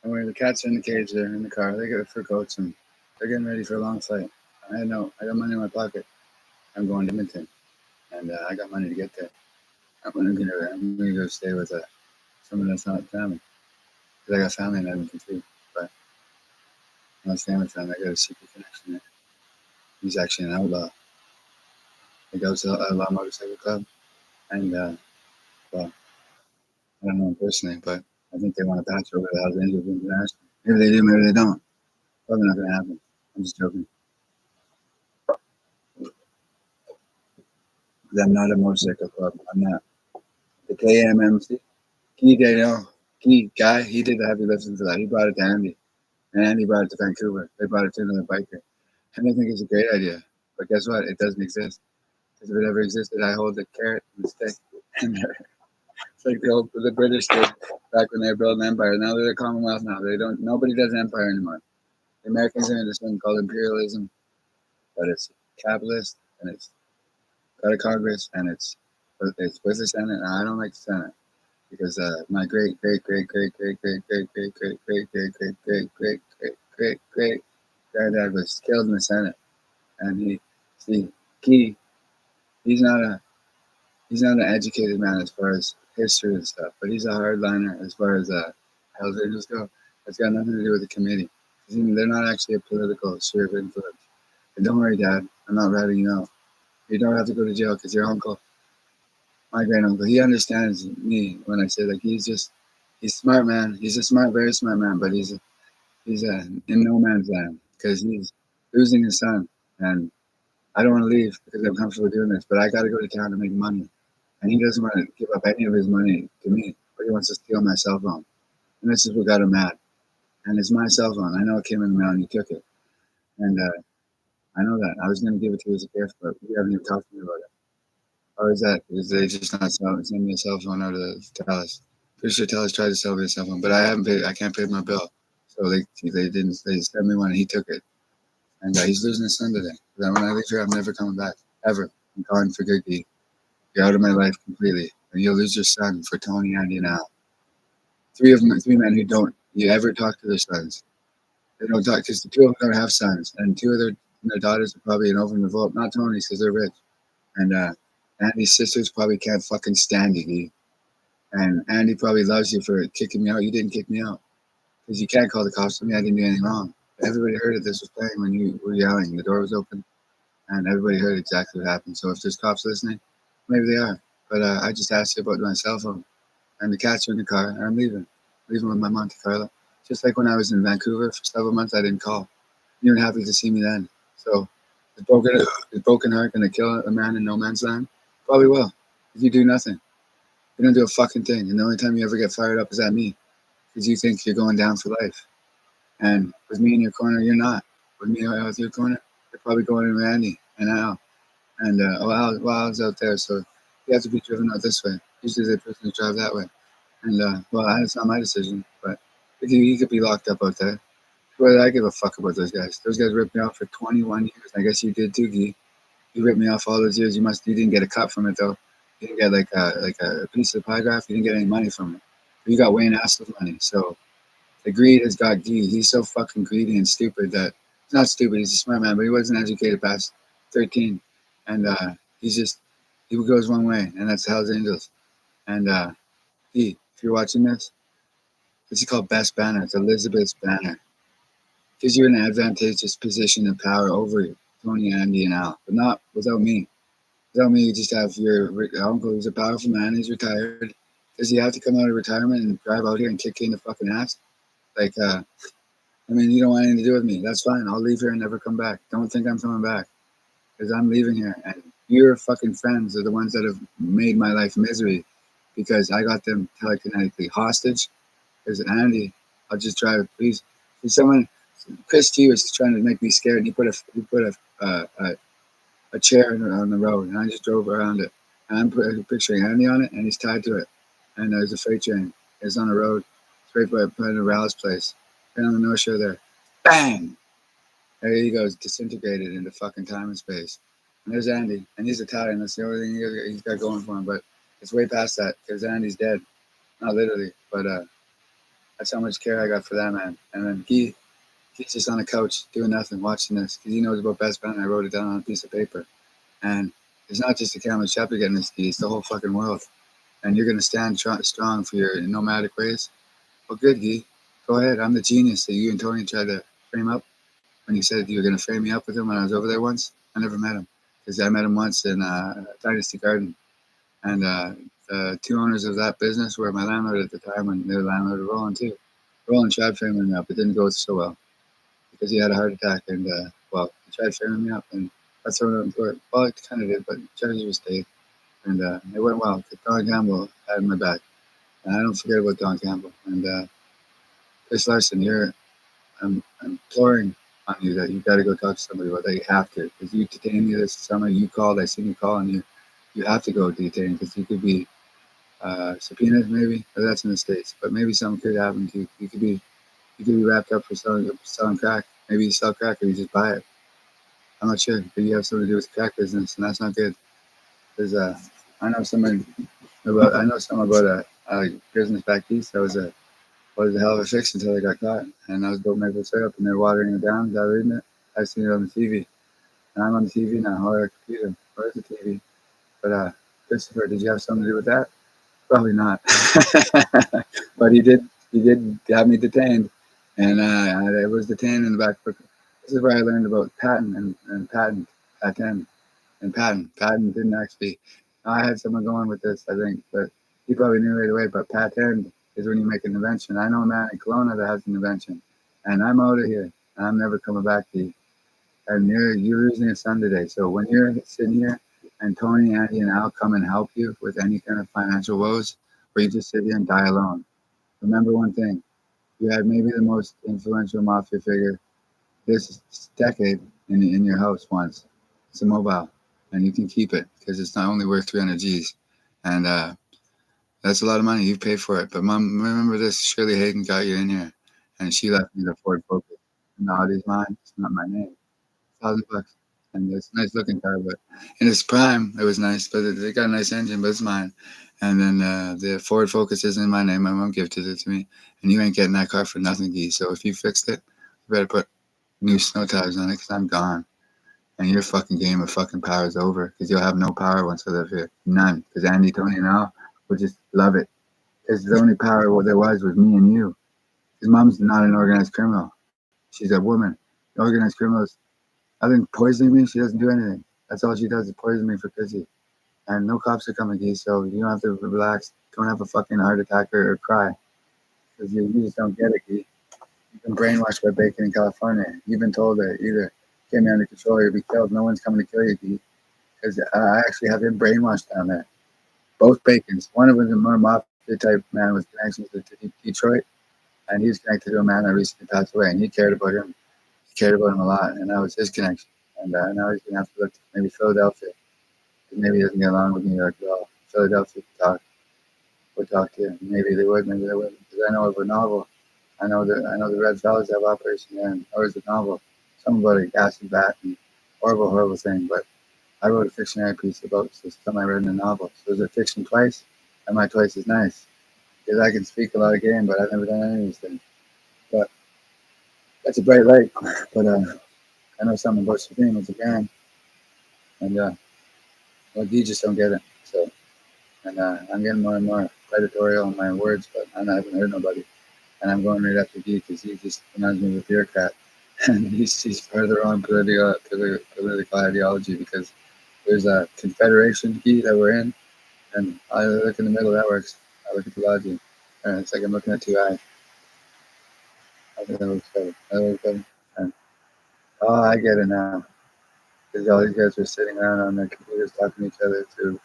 And when the cats are in the cage, they're in the car. They get fur coats and they're getting ready for a long flight. I got money in my pocket. I'm going to Edmonton, and I got money to get there. I'm gonna go stay with someone that's not family, because I got family in Edmonton too. But I'm not staying with them. I got a secret connection there. He's actually an outlaw. He goes to Outlaw Motorcycle Club, and well, I don't know him personally, but I think they want to patch over the Hells Angels International. Maybe they do, maybe they don't. Probably not gonna happen. I'm just joking. 'Cause I'm not a motorcycle club. I'm not. The KMMC, Key Daniel, Key guy, he did the heavy lifting for that. He brought it to Andy, and Andy brought it to Vancouver. They brought it to another biker. And I think it's a great idea. But guess what? It doesn't exist. Because if it ever existed, I hold the carrot and the stick. And it's like the British did back when they were building empire. Now they're the Commonwealth now. They don't. Nobody does empire anymore. The Americans are in this thing called imperialism, but it's capitalist and it's got a Congress and it's with the Senate. And I don't like the Senate because my great great great great great great great great great great great great great great great great great granddad was killed in the Senate, and see he he's not a he's not an educated man as far as history and stuff, but he's a hardliner as far as Hells Angels go. It's got nothing to do with the committee. They're not actually a political sphere of influence. And don't worry, Dad, I'm not ratting you out. You don't have to go to jail because your uncle, my great uncle, he understands me when I say like he's smart man. He's a smart, very smart man, but he's in no man's land because he's losing his son, and I don't want to leave because I'm comfortable doing this, but I got to go to town to make money, and he doesn't want to give up any of his money to me, but he wants to steal my cell phone, and this is what got him mad. And it's my cell phone. I know it came in the mail and he took it, and I know that I was going to give it to you as a gift, but we haven't even talked to me about it. Or is that? Is they just not send me a cell phone out of the Telus? Pretty sure Telus tried to sell me a cell phone, but I haven't paid. I can't pay my bill, so they didn't. They sent me one, and he took it, and he's losing his son today. Then when I leave here, I'm never coming back ever. I'm calling for good deed. You're out of my life completely, and you'll lose your son for Tony, Andy, and Al. Three men who don't you ever talk to their sons. They don't talk because the two of them don't have sons, and two of their daughters are probably in over in revolt. Not Tony's because they're rich, and Andy's sisters probably can't fucking stand you. And Andy probably loves you for kicking me out. You didn't kick me out because you can't call the cops on me. I didn't do anything wrong. Everybody heard that this was playing when you were yelling. The door was open, and everybody heard exactly what happened. So if there's cops listening, maybe they are. But I just asked you about my cell phone, and the cats are in the car, and I'm leaving with my Monte Carlo. Just like when I was in Vancouver for several months, I didn't call. You weren't happy to see me then. So is broken heart gonna kill a man in no man's land? Probably will. If you do nothing, you don't do a fucking thing. And the only time you ever get fired up is at me because you think you're going down for life. And with me in your corner, you're not. With me with your corner, you're probably going in Randy and Al. And Al's out there, so you have to be driven out this way. Usually the person drive that way. And it's not my decision, but he could be locked up out there. Whether I give a fuck about those guys. Those guys ripped me off for 21 years. I guess you did too, Guy. You ripped me off all those years. You didn't get a cut from it though. You didn't get like a piece of pie graph. You didn't get any money from it. You got Wayne Assel's money. So the greed has got Guy. He's so fucking greedy and stupid that he's not stupid. He's a smart man, but he wasn't educated past 13, and he goes one way, and that's the Hell's Angels. And if you're watching this is called Best Banner. It's Elizabeth's banner. Gives you an advantageous position of power over Tony, Andy, and Al, but not without me. Without me, you just have your uncle who's a powerful man. He's retired. Does he have to come out of retirement and drive out here and kick you in the fucking ass? Like, I mean, you don't want anything to do with me. That's fine. I'll leave here and never come back. Don't think I'm coming back because I'm leaving here. And your fucking friends are the ones that have made my life misery because I got them telekinetically hostage. Because Andy, I'll just drive. Please, if someone, Chris T was trying to make me scared. And he put a chair on the road, and I just drove around it. And I'm picturing Andy on it, and he's tied to it. And there's a freight train. It's on the road. It's right by the Ralph's place. Right on the North Shore there. Bang! There he goes, disintegrated into fucking time and space. And there's Andy, and he's Italian. That's the only thing he's got going for him. But it's way past that because Andy's dead. Not literally, but That's how much care I got for that man. And then he's just on the couch doing nothing, watching this because he knows about Best Ben. I wrote it down on a piece of paper. And it's not just the Camel Shepherd getting this key; it's the whole fucking world. And you're gonna stand strong for your nomadic ways. Well, good, Guy. Go ahead. I'm the genius that you and Tony tried to frame up when you said you were gonna frame me up with him when I was over there once. I never met him because I met him once in Dynasty Garden, and the two owners of that business were my landlord at the time, and their landlord Roland too. Roland tried framing me up. It didn't go so well because he had a heart attack, and well, he tried framing me up, and that's thrown out in court. Well, it kind of did, but judges was stayed, and it went well. Don Campbell had my back, and I don't forget about Don Campbell. And Chris Larson, I'm imploring on you that you got to go talk to somebody about that. You have to, because you detained me this summer. You called. I seen you call, and you have to go detain because you could be subpoenaed, maybe. But that's in the States, but maybe something could happen to you. You could be wrapped up for selling crack. Maybe you sell crack or you just buy it. I'm not sure, but you have something to do with the crack business, and that's not good. Because I know something about a business back east that was a hell of a fix until they got caught. And I was building maple syrup, and they're watering it down without reading it. I've seen it on the TV, and I'm on the TV now, or a computer, or the TV. But Christopher, did you have something to do with that? Probably not. But he did. He did have me detained, and I was detained in the back. This is where I learned about patent and patent. Patent didn't actually. I had someone going with this, I think, but he probably knew right away. But patent is when you make an invention. I know a man in Kelowna that has an invention, and I'm out of here. And I'm never coming back to you. And you're losing a son today. So when you're sitting here, and Tony, Andy, and Al come and help you with any kind of financial woes, or you just sit here and die alone, remember one thing: you had maybe the most influential mafia figure this decade in your house once. It's a mobile, and you can keep it because it's not only worth 300 G's, and that's a lot of money. You pay for it. But mom, remember this: Shirley Hayden got you in here, and she left me the Ford Focus. No, it is mine. It's not my name. $1,000, and it's a nice looking car. But in its prime, it was nice. But it got a nice engine, but it's mine. And then the Ford Focus isn't in my name. My mom gifted it to me, and you ain't getting that car for nothing, Gee. So if you fixed it, you better put new snow tires on it because I'm gone. And your fucking game of fucking power is over because you'll have no power once I live here. None. Because Andy, Tony, and Al will just love it. Because the only power what there was me and you. His mom's not an organized criminal. She's a woman. The organized criminals, other than poisoning me, she doesn't do anything. That's all she does is poison me for pussy. And no cops are coming, Gee, so you don't have to relax. Don't have a fucking heart attack or cry. Because you just don't get it, Gee. You've been brainwashed by bacon in California. You've been told that either get me under control or you'll be killed. No one's coming to kill you, Gee. Because I actually have been brainwashed down there. Both Bacons. One of them was a more mafia type man with connections to Detroit. And he was connected to a man that recently passed away. And he cared about him. He cared about him a lot. And that was his connection. And now he's going to have to look to maybe Philadelphia. Maybe he doesn't get along with New York at all. Philadelphia would talk to you. Maybe they would, maybe they wouldn't. Because I know of a novel. I know the Red Fellas have Operation there, and there was a novel, something about a gas and bat and horrible thing. But I wrote a fictionary piece about something I read in a novel. So is it fiction twice? And my twice is nice. Because I can speak a lot of game, but I've never done any of these things. But that's a bright light. But I know something about Supreme as a band. And well, you just don't get it. So, and I'm getting more and more predatory on my words, but I haven't heard nobody. And I'm going right after Guy because he just reminds me of a bureaucrat. And he's further on political ideology because there's a confederation, Guy, that we're in. And I look in the middle, that works. I look at the logic. And it's like I'm looking at two eyes. I think that looks better. That looks better. And, oh, I get it now. Because all these guys are sitting around on their computers talking to each other through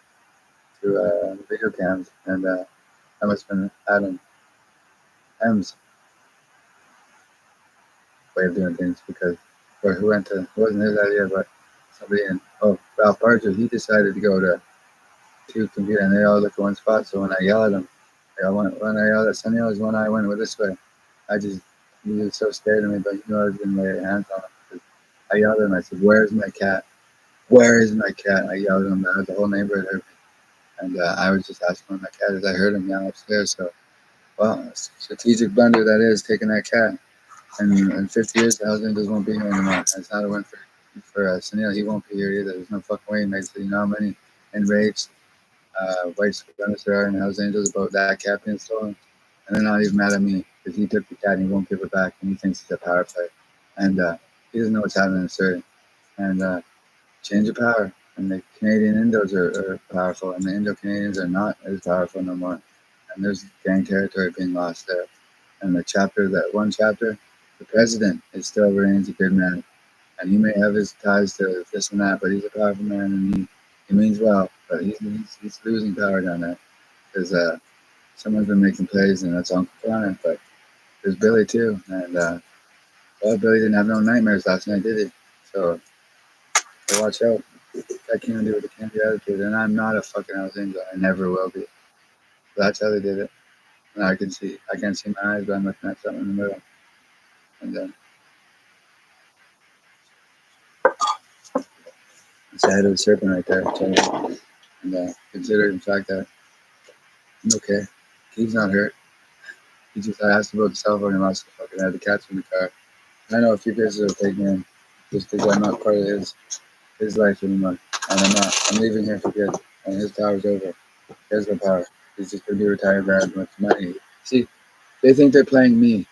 video cams. And that must have been Adam M's way of doing things because it wasn't his idea, but somebody Ralph Barger, he decided to go to two computer and they all look at one spot. So when I yell at him, when I yelled at Sonny, I was one eye went this way. He was so scared of me, but I was going to lay hands on him because I yelled at him. I said, "Where's my cat? Where is my cat?" I yelled at him. The whole neighborhood heard me. And I was just asking where my cat is. I heard him yell upstairs. So Well, strategic blunder that is, taking that cat. And in 50 years, the Hells Angels won't be here anymore. That's how it went for Sunil. He won't be here either. There's no fucking way he makes it. You know how many enraged white supremacists there are in the Hells Angels about that cat being stolen? And they're not even mad at me because he took the cat and he won't give it back and he thinks it's a power play. And he doesn't know what's happening in Surrey. And change of power. And the Canadian Indos are powerful and the Indo-Canadians are not as powerful no more. And there's gang territory being lost there. And that one chapter, the president is still remains a good man. And he may have his ties to this and that, but he's a powerful man and he means well. But he's losing power down there because someone's been making plays and that's Uncle Connor. But there's Billy too. And well, Billy didn't have no nightmares last night, did he? So watch out. That candy with a candy attitude. And I'm not a fucking Hells Angel. I never will be. That's how they did it. And I can't see my eyes, but I'm looking at something in the middle. And then it's the head of the serpent right there. And considering the fact that I'm okay, he's not hurt. He just asked about the cell phone and lost the fucking had the cats in the car. And I know a few places will take me in just because I'm not part of his life anymore. And I'm leaving here for good. And his power's over. He has no power. He's just gonna be retired, grab much money. See, they think they're playing me,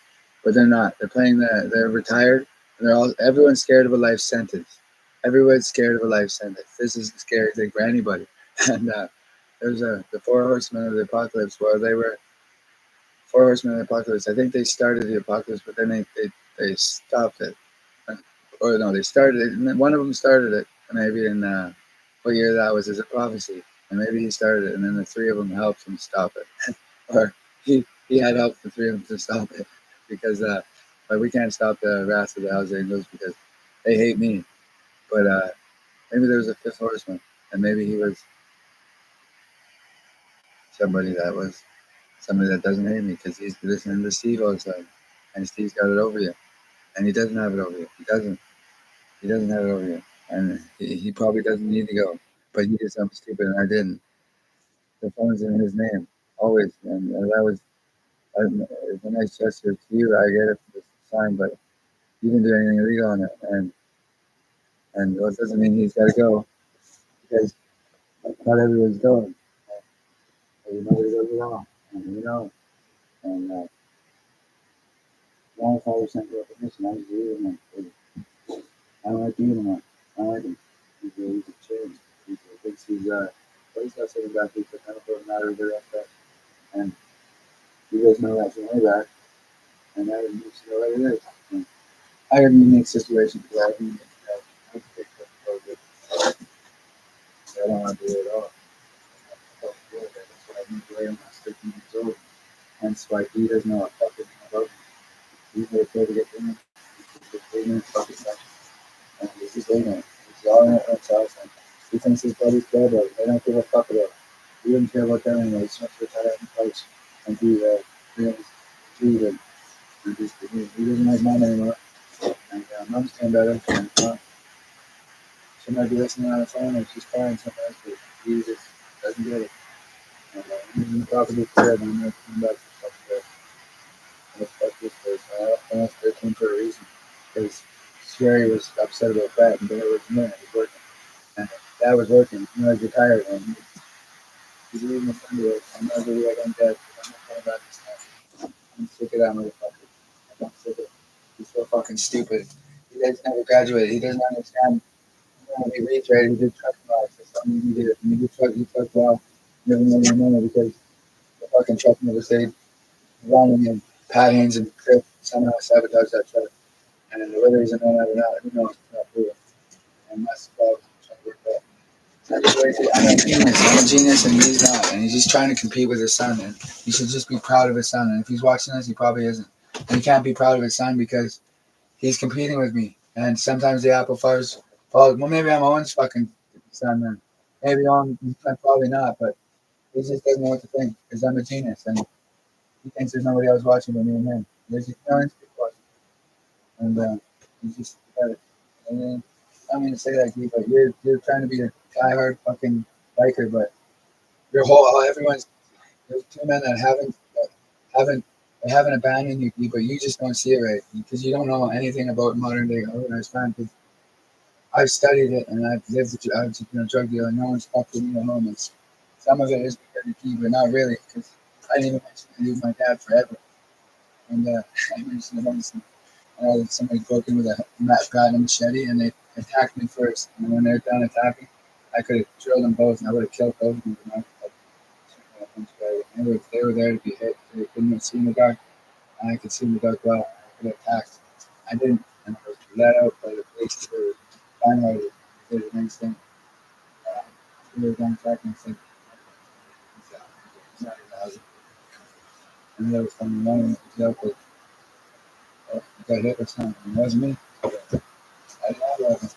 but they're not. They're retired, and everyone's scared of a life sentence. Everyone's scared of a life sentence. This is a scary thing for anybody. And there's the Four Horsemen of the Apocalypse. Well, they were Four Horsemen of the Apocalypse. I think they started the apocalypse, but then they stopped it. Or no, they started it. One of them started it, maybe in what year that was as a prophecy, and maybe he started it, and then the three of them helped him stop it, or he had helped the three of them to stop it, because but we can't stop the wrath of the Hells Angels because they hate me. But maybe there was a fifth horseman, and maybe he was somebody that doesn't hate me because he's listening to Steve all the time, and Steve's got it over you, and he doesn't have it over you. He doesn't. He doesn't have it over you, and he probably doesn't need to go, but he did something stupid, and I didn't. The phone's in his name always, and that was a nice gesture to you. I get it for the sign, but he didn't do anything illegal on it, and well, it doesn't mean he's got to go because not everyone's going. Nobody goes at all, and you know, and 95% recognition. I just leaving him. I don't like you anymore. I don't like him. He's a change. He thinks he's but he's got something back. He's kind of doesn't matter the rest of it. And you guys know that from way back. And I didn't used to know what it is. And I had a unique situation because I didn't take that. I don't want to do it at all. That's what I moved away when I was 13 years old. Hence why he doesn't know what fucking about me. He's afraid to get in. He's just ignorant fucking stuff. And he's just ignorant. He's all in it himself. And he thinks his buddies care about it. They don't give a fuck about it. He doesn't care about them anymore. He's just retired in place. And he treated. He doesn't like mom anymore. And mom's getting better. And she might be listening on the phone and she's crying sometimes, but he just doesn't get it. And he's in the property for and I'm going to come back to fuck this. And fuck this place. I left 13 for a reason. Because Sherry was upset about that and Dad was doing it. He was working. And Dad was working. You know, he's retired. And he's leaving the Sunday. I'm not really like I'm dead. I'm not coming back this time. I'm sick of that motherfucker. I'm sick of it. He's so fucking stupid. He doesn't never graduated. He doesn't understand. He reiterated. He did truck rides. That's something he did. And he truck well. Never made any money because the fucking truck never stayed running. And Pat Haynes and Chris somehow sabotaged that truck. And whether he's a man or not, who knows? It's not proven. And that's about trying to work that. I'm a genius, and he's not. And he's just trying to compete with his son. And he should just be proud of his son. And if he's watching this, he probably isn't. And he can't be proud of his son because he's competing with me. And sometimes the apple falls. Well, maybe I'm Owen's fucking son then. Maybe Owen, probably not. But he just doesn't know what to think because I'm a genius. And he thinks there's nobody else watching but me and him. There's just millions of people watching. And he's just pathetic. And then, I don't mean to say that, Guy, but you're trying to be a diehard fucking biker, but everyone's there's two men that haven't they haven't abandoned you, but you just don't see it right because you don't know anything about modern day organized crime. Because I've studied it and I've lived it. I've been a drug dealer. No one's fucked with me at home. It's, some of it is because of key, but not really because I didn't even mention I knew my dad forever. And I mentioned it once. Somebody broke in with a bat and machete and they attacked me first. And when they're done attacking, I could have drilled them both and I would have killed both of them. They were there to be hit. They couldn't see in the dark. And I could see in the dark well. I could have attacked. I didn't. And I was let out by the police. They were finalized. They did the next thing. They were going back and said, and there was someone running jail because got hit or something. It wasn't me. I didn't know it wasn't.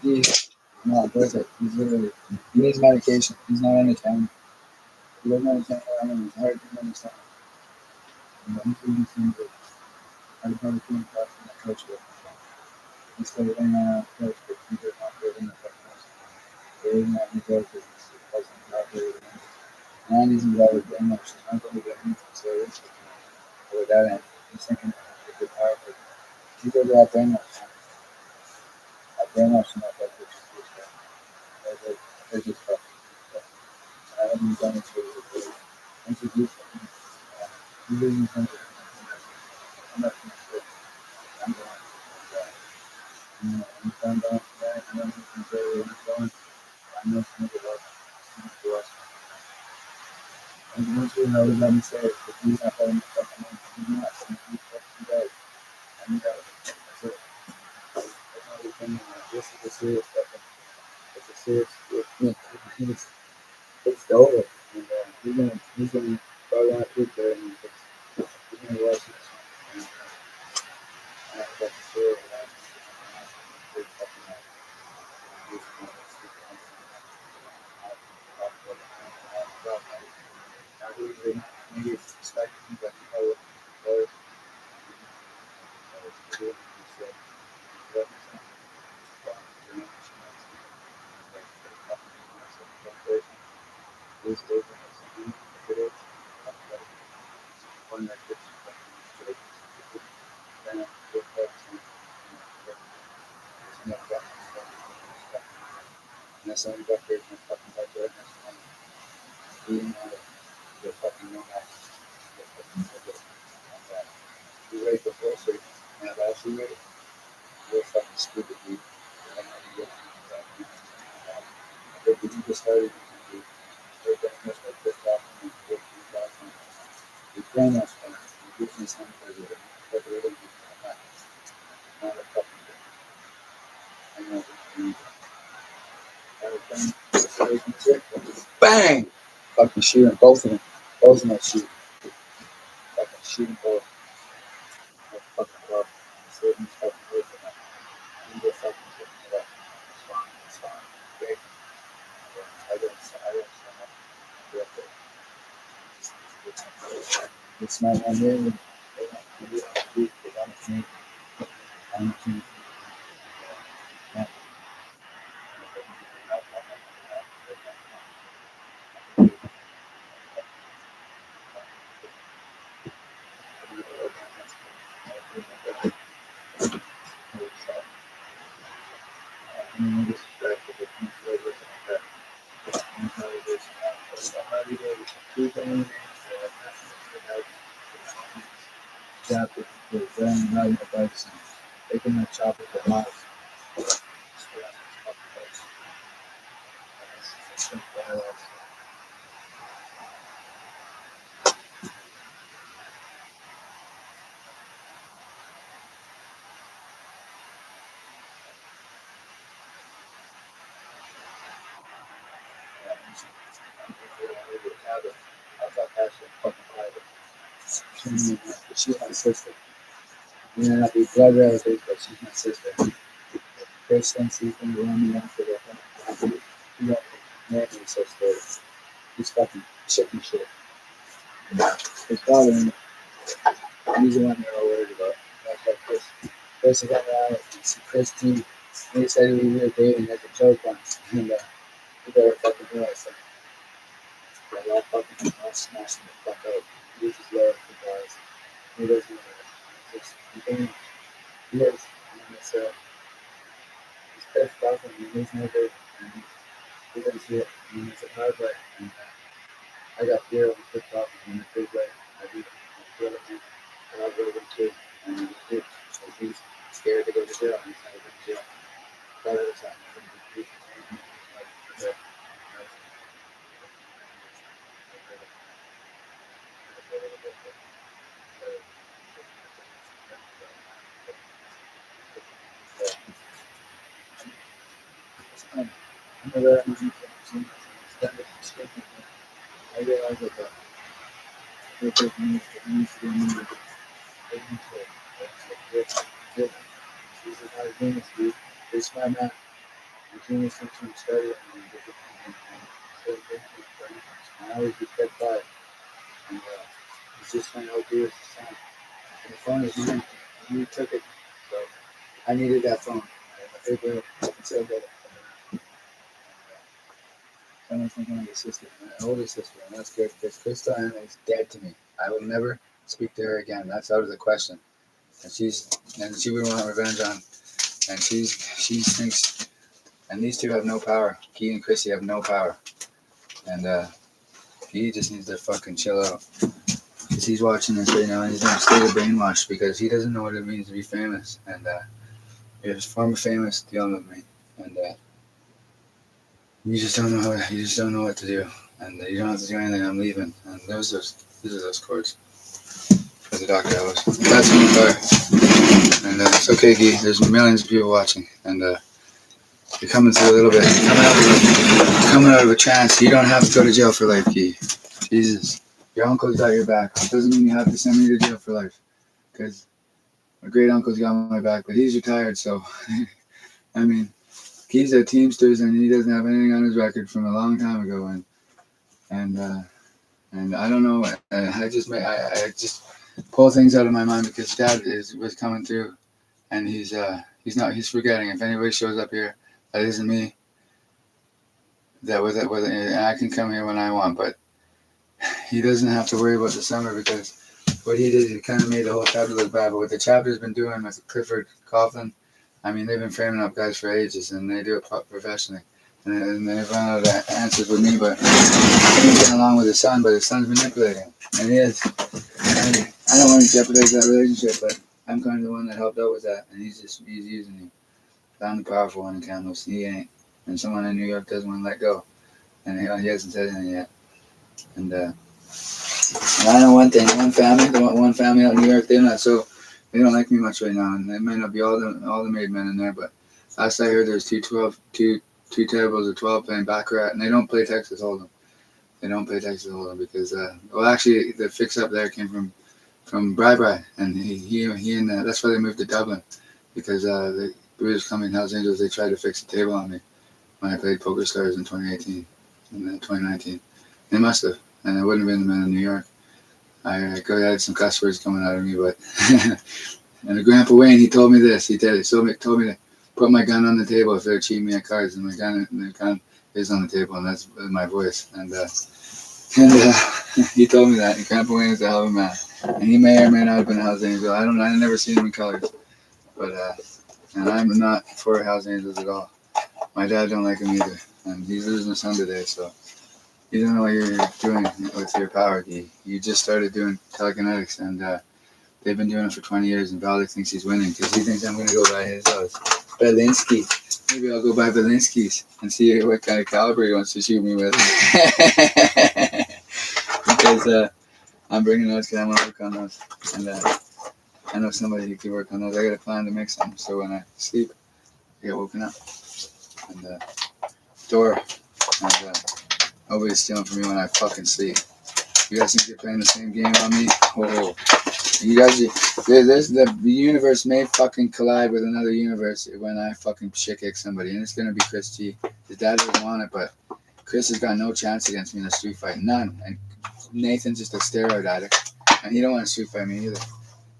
He's not perfect. He's literally, he needs medication. He's not entertaining. He doesn't understand what I mean. It's hard to understand. He's doing things that I've never seen across in the culture. Instead of hanging around the coach, but he does not live in the house. There is not any joke because he wasn't out there with him. And he's involved with very much. He's not going to get anything serious. But with that end, he's thinking it's a good power. But people are out brainwashed. I've brainwashed enough like this. They're just fucking. I haven't done it for you. Introduce them. You're losing something. I'm not going to say I'm going to I'm found out that I don't know where I'm going. I know some of the work. To us. And once you know, let me say it. If he's not letting me fucking in, he's not. He's fucking dead. I mean, that's it. That's all we can do. This is a serious stuff. It's a serious. It's over. And he's gonna go down through there and he's gonna watch this. And that's a serious. Maybe it's expected, but you know what? That's only got there in fucking like that. Being the fucking no you ready for grocery? And last you ready? You're fucking stupid, dude. I'm not even getting that. If you just started, you're going to miss my fifth off and you're going to back on. You're playing us fun. You're using something for the really not a fucking thing. I know bang! Fucking shooting both of them. Both of them shoot. Fucking shooting both. No fucking love. Saving fucking both of them. You get fucking shooting it up. It's fine. Great. I don't it's my one here. Taking my chopper for miles. She's my sister. You may not be blood relatives, but she's my sister. First thing she's gonna run me after that. You got married my sister. He's fucking chicken shit. His father, he's the one they're all worried about. That's like Chris. Chris is on the island. Chris T. He said we were dating as a joke once. And he better fucking realize that. I'll smash him the fuck out. He's just low for guys. He doesn't know that. Just, he is. And it's, he's pissed off and he's no good. And he doesn't see it. I mean, it's a hard way. And I got fear of the pissed off in a big way. I do. I feel it. And I've really been too. And he's scared to go to jail. And he's never been to jail. That other side. I realize that needs to be remembered. This is how genius do. They smart man. The genius comes from study and I always be kept quiet. And it's just funny how dear is the sound. And the phone is mine. You took it. So I needed that phone. I figured I can still get it. I'm thinking of my sister, my older sister, and that's good because Krista Anna is dead to me. I will never speak to her again. That's out of the question. And she would want revenge on, and she thinks, and these two have no power. Key and Chrissy have no power, and he just needs to fucking chill out. Because he's watching this right now, and he's in a state of brainwash because he doesn't know what it means to be famous, and he was former famous dealing with me, and you just don't know what to do, and you don't have to do anything. I'm leaving, and these are those chords. There's a doctor house. That's in the car, and it's okay, Guy. There's millions of people watching, and you're coming through a little bit. You're coming out of a trance. You don't have to go to jail for life, Guy. Jesus, your uncle's got your back. It doesn't mean you have to send me to jail for life, because my great uncle's got my back, but he's retired, so I mean. He's a Teamsters and he doesn't have anything on his record from a long time ago, and I don't know. I just pull things out of my mind because Dad was coming through, and he's forgetting. If anybody shows up here, that isn't me. And I can come here when I want, but he doesn't have to worry about the summer because what he did, he kind of made the whole chapter look bad. But what the chapter's been doing with Clifford Coughlin. I mean, they've been framing up guys for ages, and they do it professionally. And they've run out of answers with me, but he's getting along with his son, but his son's manipulating him. And he is. And I don't want to jeopardize that relationship, but I'm kind of the one that helped out with that, and he's using me. I'm the powerful one in Kamloops, he ain't. And someone in New York doesn't want to let go. And he hasn't said anything yet. And I know one thing, one family out in New York, they don't like me much right now, and they might not be all the made men in there, but last I heard there's two tables of 12 playing Baccarat, and they don't play Texas Hold'em. They don't play Texas Hold'em because, actually, the fix-up there came from Bri, and he and that's why they moved to Dublin, because the British Columbia Hells Angels, they tried to fix the table on me when I played Poker Stars in 2018 and 2019. They must have, and I wouldn't have been the man in New York. I had some cuss words coming out of me, but and the Grandpa Wayne, he told me this. He told me to put my gun on the table if they're cheating me at cards, and the gun is on the table, and that's my voice. And he told me that. And Grandpa Wayne is a hell of a man, and he may or may not have been a Hells Angel. I never seen him in colors, but and I'm not for Hells Angels at all. My dad don't like him either, and he's losing his son today, so. You don't know what you're doing with your power, Guy. You just started doing telekinetics, and they've been doing it for 20 years, and Valik thinks he's winning because he thinks I'm going to go by his Belinsky. Maybe I'll go by Belinsky's and see what kind of caliber he wants to shoot me with. Because I'm bringing those because I want to work on those. And I know somebody who can work on those. I got a plan to make some, so when I sleep, I get woken up. And Dora. And nobody's stealing from me when I fucking sleep. You guys think you're playing the same game on me? Oh, you guys, the universe may fucking collide with another universe when I fucking shit kick somebody, and it's gonna be Chris G. His dad doesn't want it, but Chris has got no chance against me in a street fight, none. And Nathan's just a steroid addict, and he don't want to street fight me either.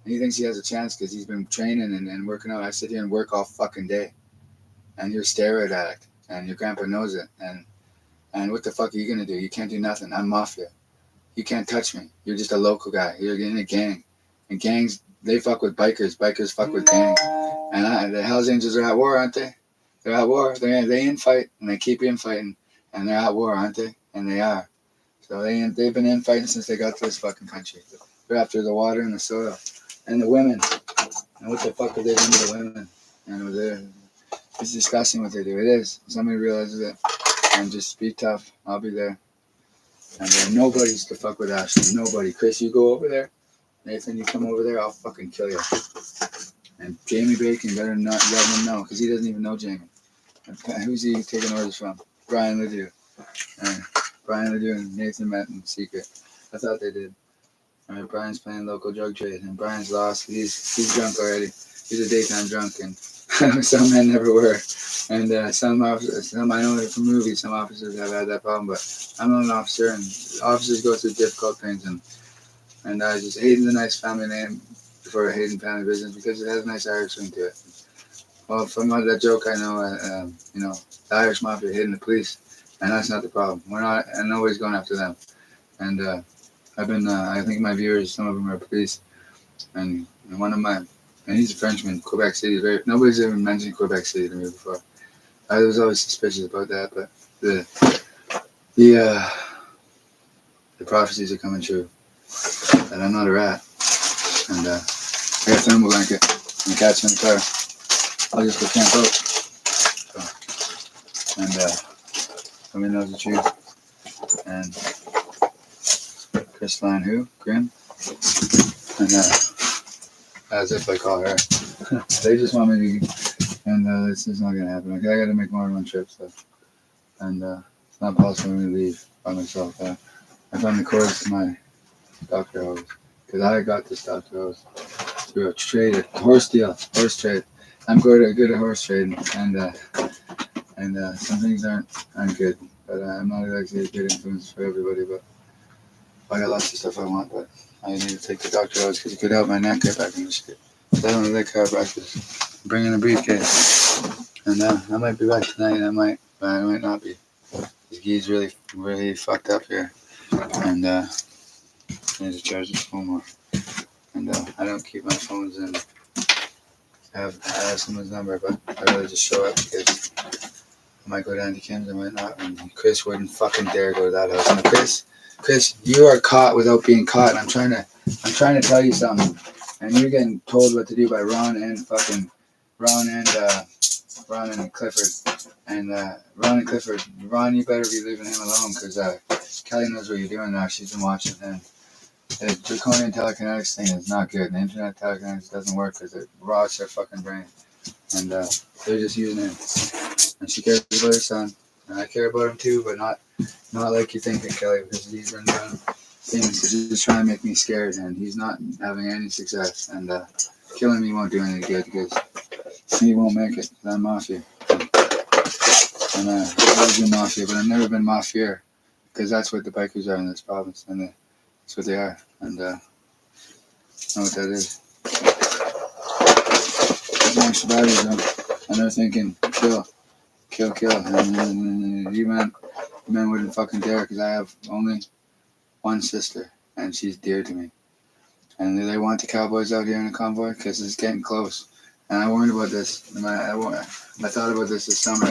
And he thinks he has a chance because he's been training and working out. I sit here and work all fucking day, and you're a steroid addict, and your grandpa knows it, and And what the fuck are you gonna do? You can't do nothing. I'm mafia. You can't touch me. You're just a local guy. You're in a gang. And gangs, they fuck with bikers. Bikers fuck with gangs. And the Hells Angels are at war, aren't they? They're at war. They infight, and they keep infighting. And they're at war, aren't they? And they are. So they've been infighting since they got to this fucking country. They're after the water and the soil. And the women. And what the fuck are they doing to the women? And it's disgusting what they do. It is. Somebody realizes it. And just be tough. I'll be there. And nobody's to fuck with Ashley. Nobody. Chris, you go over there. Nathan, you come over there, I'll fucking kill you. And Jamie Bacon better not let him know, because he doesn't even know Jamie. Who's he taking orders from? Brian Ledoux. Brian Ledoux and Nathan met in secret. I thought they did. Alright, Brian's playing local drug trade, and Brian's lost. He's drunk already. He's a daytime drunk, and some men never were. And some officers, I know from movies, some officers have had that problem, but I'm not an officer, and officers go through difficult things, and just Hayden's a nice family name for Hayden Family Business because it has a nice Irish ring to it. Well, from that joke, I know, the Irish Mafia hitting the police, and that's not the problem. We're not, and nobody's going after them. And I've been, I think my viewers, some of them are police, and he's a Frenchman, Quebec City. Nobody's ever mentioned Quebec City to me before. I was always suspicious about that, but the prophecies are coming true. And I'm not a rat. And I got a thermal blanket and a cat's in the car. I'll just go camp out. So, and somebody knows the truth. And Chris who? Grim? And as if I call her. They just want me to, and this is not going to happen. Okay, I got to make more than one trip, so. And it's not possible for me to leave by myself. I found the cords to my Dr. Hose, because I got this Dr. Hose through a trade, a horse trade. I'm good at horse trading, and some things aren't good, but I'm not exactly a good influence for everybody, but I got lots of stuff I want, but I need to take the Dr. Hose because it could help my neck get back in the shit. I don't really like chiropractors. Bring in a briefcase, and I might be back tonight, but I might not be. This gee's really, really fucked up here, and I need to charge this phone more. And I don't keep my phones in. I have someone's number, but I really just show up because I might go down to Kim's, I might not. And Chris wouldn't fucking dare go to that house. Now, Chris, you are caught without being caught. And I'm trying to tell you something, and you're getting told what to do by Ron and Clifford. And Ron and Clifford, Ron, you better be leaving him alone because Kelly knows what you're doing now. She's been watching him. The draconian telekinetics thing is not good. The internet telekinetics doesn't work because it rots their fucking brain. And they're just using him. And she cares about her son. And I care about him too, but not like you think, Kelly, because he's been doing things to just try and make me scared, and he's not having any success. And killing me won't do any good because he won't make it. I'm mafia. And I've always been mafia, but I've never been mafia because that's what the bikers are in this province. And that's what they are, and I know what that is. Young survivors, and they're thinking, kill, and you men wouldn't fucking dare, because I have only one sister, and she's dear to me. And they want the cowboys out here in a convoy, because it's getting close. And I warned about this, I thought about this summer,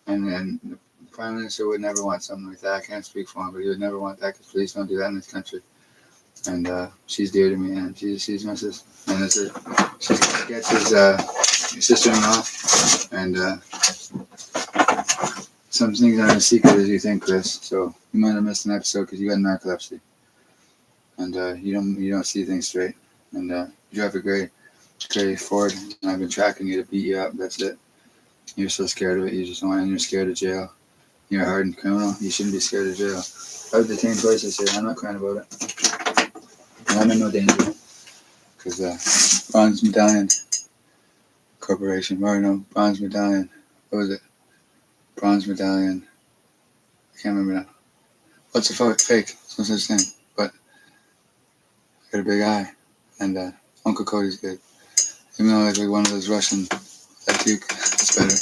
and the Prime Minister would never want something like that. I can't speak for him, but he would never want that because police don't do that in this country. And she's dear to me, and she's my sister. And she gets his sister-in-law, and some things aren't as secret as you think, Chris. So you might have missed an episode because you got narcolepsy, and you don't see things straight. And you drive a gray Ford, and I've been tracking you to beat you up. That's it. You're so scared of it. You just don't want, and you're scared of jail. You're a hardened criminal. You shouldn't be scared of jail. I was detained twice this year. I'm not crying about it. And I'm in no danger. Because Bronze Medallion Corporation. Bronze Medallion. What was it? Bronze Medallion. I can't remember now. What's a fake? It's no such thing. But I got a big eye. And Uncle Cody's good. Even though I look like one of those Russian, that Duke, it's better.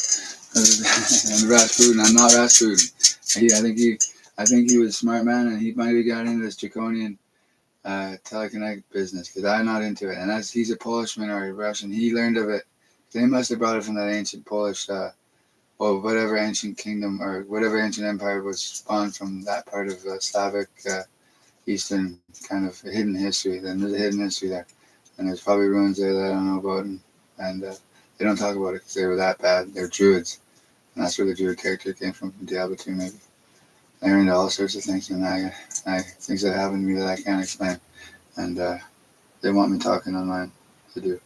And Rasputin, I'm not Rasputin. I think he was a smart man, and he might have got into this draconian teleconnect business because I'm not into it. And he's a Polishman or a Russian. He learned of it. They must have brought it from that ancient Polish, or whatever ancient kingdom or whatever ancient empire was spawned from that part of Slavic Eastern kind of hidden history. Then there's a hidden history there, and there's probably ruins there that I don't know about, and they don't talk about it because they were that bad. They're druids, and that's where the druid character came from Diablo 2 maybe. They're into all sorts of things, and I things that happen to me that I can't explain, and they want me talking online to do.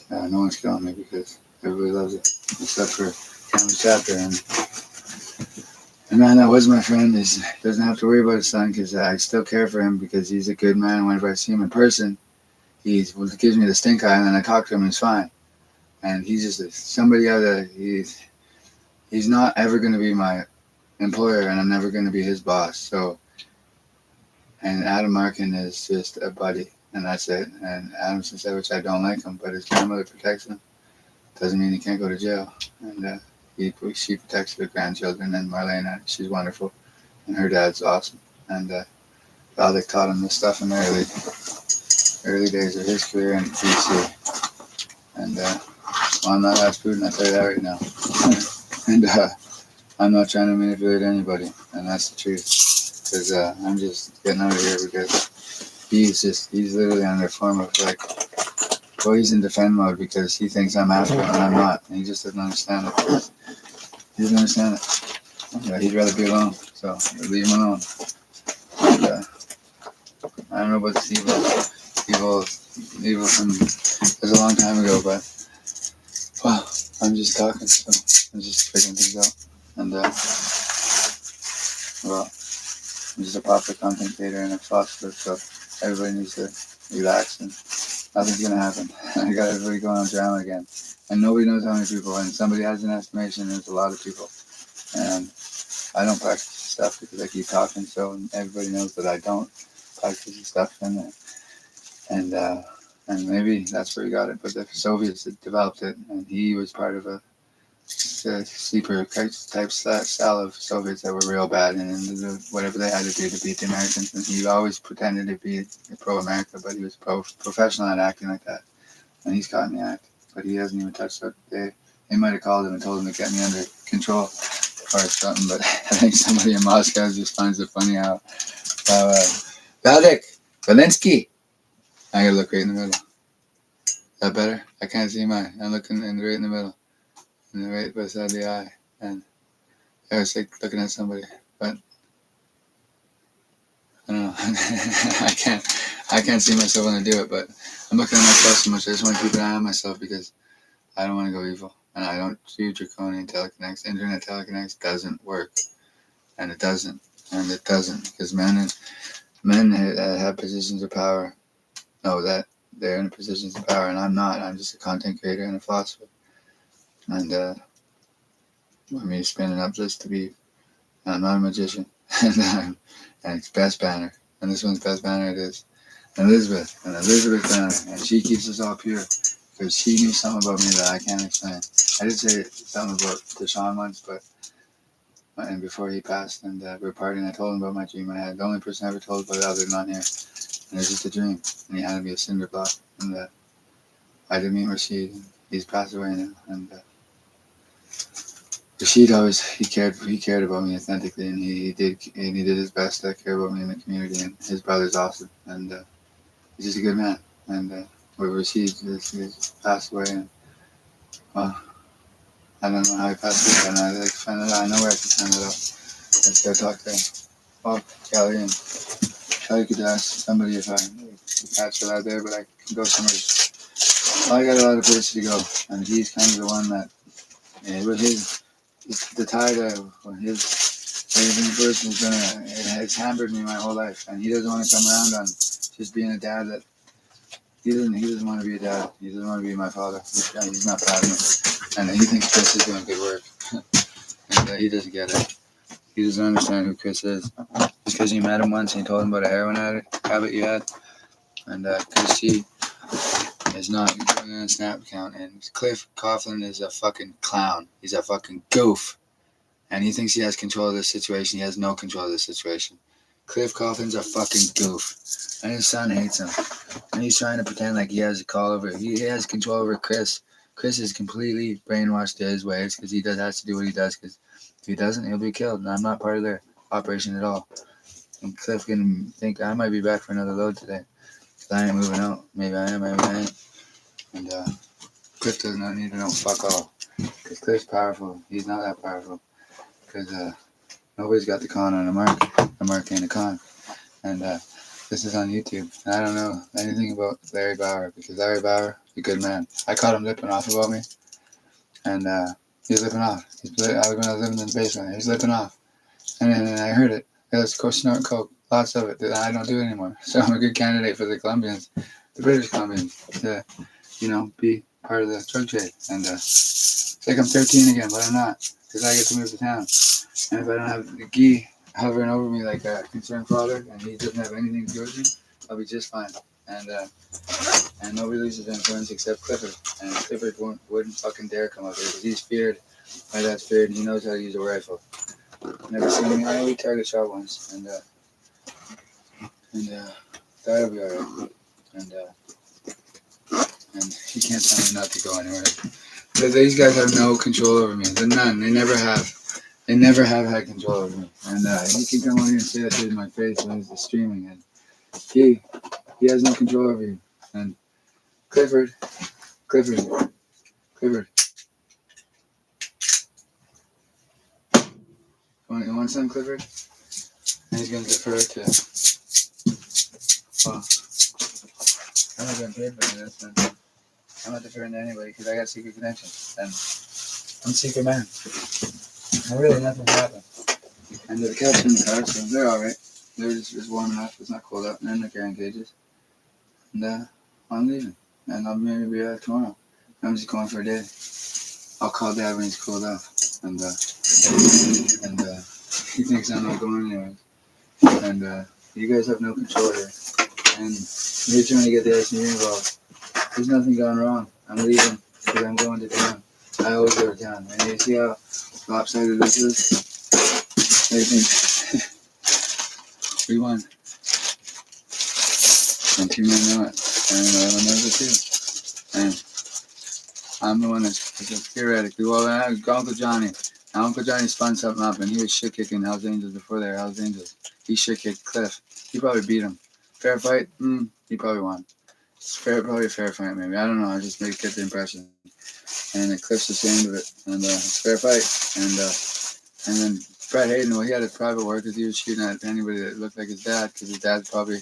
No one's killing me because everybody loves it, except for Cameron's chapter. And man, that was my friend. He doesn't have to worry about his son because I still care for him because he's a good man. Whenever I see him in person, he gives me the stink eye, and then I talk to him and he's fine. And he's just somebody out there. He's not ever going to be my employer, and I'm never going to be his boss. So, and Adam Markin is just a buddy, and that's it. And Adam Sincevich, I don't like him, but his grandmother protects him. Doesn't mean he can't go to jail. And she protects her grandchildren, and Marlena, she's wonderful, and her dad's awesome. And Alec taught him this stuff in the early days of his career in BC. And well, I'm not Rasputin, I'll tell you that right now. And I'm not trying to manipulate anybody, and that's the truth. Because I'm just getting out of here because he's literally under a form of like, well, he's in defend mode because he thinks I'm after him and I'm not. And he just doesn't understand it. He doesn't understand it. Yeah, he'd rather be alone, so leave him alone. And, I don't know about this evil from a long time ago, but well, I'm just talking, so I'm just figuring things out. And well, I'm just a popular content creator and a philosopher, so everybody needs to relax and nothing's gonna happen. I got everybody going on drama again, and nobody knows how many people. And somebody has an estimation. There's a lot of people, and I don't practice stuff because I keep talking. So everybody knows that I don't practice the stuff, and maybe that's where he got it. But the Soviets had developed it, and he was part of a sleeper type style of Soviets that were real bad, and whatever they had to do to beat the Americans. And he always pretended to be pro-America, but he was professional at acting like that. And he's caught in the act, but he hasn't even touched it. They might have called him and told him to get me under control or something, but I think somebody in Moscow just finds it funny how Vladek Zelensky. I gotta look right in the middle. Is that better? I can't see mine. I'm looking right in the middle. And right beside the eye, and I was like looking at somebody, but I don't know. I can't see myself when I do it, but I'm looking at myself so much. I just want to keep an eye on myself because I don't want to go evil, and I don't do draconian teleconnects. Internet teleconnects doesn't work, and it doesn't, because men that have positions of power know that they're in positions of power, and I'm not. I'm just a content creator and a philosopher. And want me spinning up just to be, I'm not a magician. And it's Best Banner. And this one's Best Banner it is. And Elizabeth Banner. And she keeps us all pure. Because she knew something about me that I can't explain. I did say something about Deshaun once, and before he passed, and we were partying, I told him about my dream I had. The only person I ever told about it other than on here. And it was just a dream. And he handed me a cinder block. And I did meet Rashid. He's passed away now. And Rashid always he cared about me authentically, and he did his best to care about me in the community. And his brother's awesome, and he's just a good man. And with Rashid, he's passed away, and well, I don't know how he passed away, and I like to find it out. I know where I can find it out. Let's go talk to him. Oh, Kelly, and Kelly could ask somebody if I catch her out there, but I can go somewhere. Well, I got a lot of places to go, and he's kind of the one that, with the tide of his person is it's hampered me my whole life, and he doesn't want to come around on just being a dad. That he doesn't want to be a dad. He doesn't want to be my father. He's not proud of me, and he thinks Chris is doing good work, and he doesn't get it. He doesn't understand who Chris is. Just because you met him once and you told him about a heroin habit you had, and Chris C is not doing a snap account, and Cliff Coughlin is a fucking clown. He's a fucking goof. and he thinks he has control of this situation. He has no control of this situation. Cliff Coughlin's a fucking goof, and his son hates him, and he's trying to pretend like he has a call over. He has control over Chris. Chris is completely brainwashed to his ways because he has to do what he does. Because if he doesn't, he'll be killed. And I'm not part of their operation at all. And Cliff can think I might be back for another load today. Cause I ain't moving out. Maybe I am. Maybe I ain't. And Cliff does not need to know fuck all. Because Cliff's powerful. He's not that powerful. Because nobody's got the con on a mark. A mark ain't a con. And this is on YouTube. And I don't know anything about Larry Bauer. Because Larry Bauer, a good man. I caught him lipping off about me. And he was lipping off. I was living in the basement. He was lipping off. And then I heard it. It was snorting coke. Lots of it. I don't do it anymore. So I'm a good candidate for the Colombians. The British Colombians. To, be part of the drug trade. And it's like I'm 13 again, but I'm not. Because I get to move to town. And if I don't have the Guy hovering over me like a concerned father, and he doesn't have anything to do with me, I'll be just fine. And nobody loses influence except Clifford. And Clifford wouldn't fucking dare come up here because he's feared. My dad's feared, and he knows how to use a rifle. Never seen me. I only target shot once, and that'll be alright. And he can't tell me not to go anywhere. But these guys have no control over me. They're none. They never have. They never have had control over me. And he can come on here and say that shit in my face when he's streaming. And he has no control over you. And Clifford. You want some, Clifford? And he's going to defer to... Well, I'm not getting paid for this. And I'm not deferring to anybody because I got secret connections. And I'm a secret man. And really, nothing happened. And the cats in the car, so they're alright. They're just warm enough. It's not cold out. And they're in the carrying cages. And I'm leaving. And I'll maybe be back tomorrow. I'm just going for a day. I'll call Dad when he's cooled off. And he thinks I'm not going anywhere. And you guys have no control here. And you're trying to get the SMU involved. There's nothing going wrong. I'm leaving because I'm going to town. I always go to town. And you see how lopsided this is? They think we won. And two men know it. And everyone knows it too. And I'm the one that's theoretically, well, Uncle Johnny. Now, Uncle Johnny spun something up, and he was shit-kicking Hells Angels before they were Hells Angels. He shit-kicked Cliff. He probably beat him. Fair fight? He probably won. Probably a fair fight, maybe. I don't know. I just get the impression. And Cliff's ashamed of it. And it's a fair fight. And then Brett Hayden, well, he had a private war because he was shooting at anybody that looked like his dad, because his dad's probably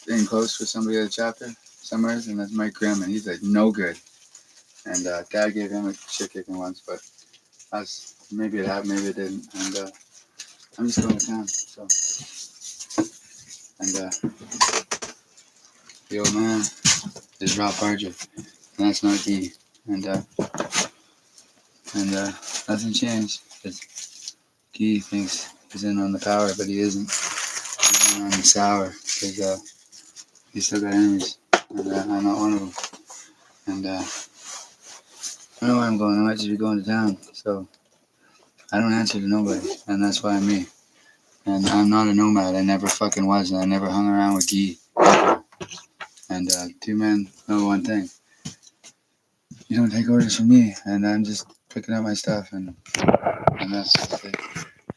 in close with somebody at the chapter somewhere, and that's Mike Grimm, and he's like, no good. And Dad gave him a shit kicking once, but maybe it happened, maybe it didn't. And I'm just going to town. So, and the old man is Rob Parger, and that's not Guy. And nothing changed. Guy thinks he's in on the power, but he isn't. He's in on the sour because he's still got enemies, and I'm not one of them. And I don't know where I'm going. I might just be going to town. So I don't answer to nobody, and that's why I'm me. And I'm not a nomad. I never fucking was, and I never hung around with Guy. And two men know one thing. You don't take orders from me, and I'm just picking up my stuff, and that's just it.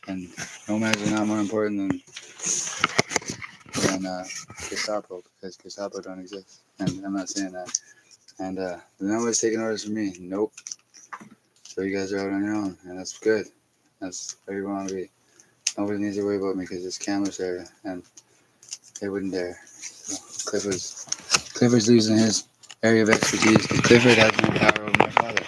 And nomads are not more important than Gestapo, because Gestapo don't exist. And I'm not saying that. And nobody's taking orders from me. Nope. So you guys are out on your own, and that's good. That's where you want to be. Nobody needs to worry about me because it's Camel's area, and they wouldn't dare. So Clifford's losing his area of expertise because Clifford has no power over my father.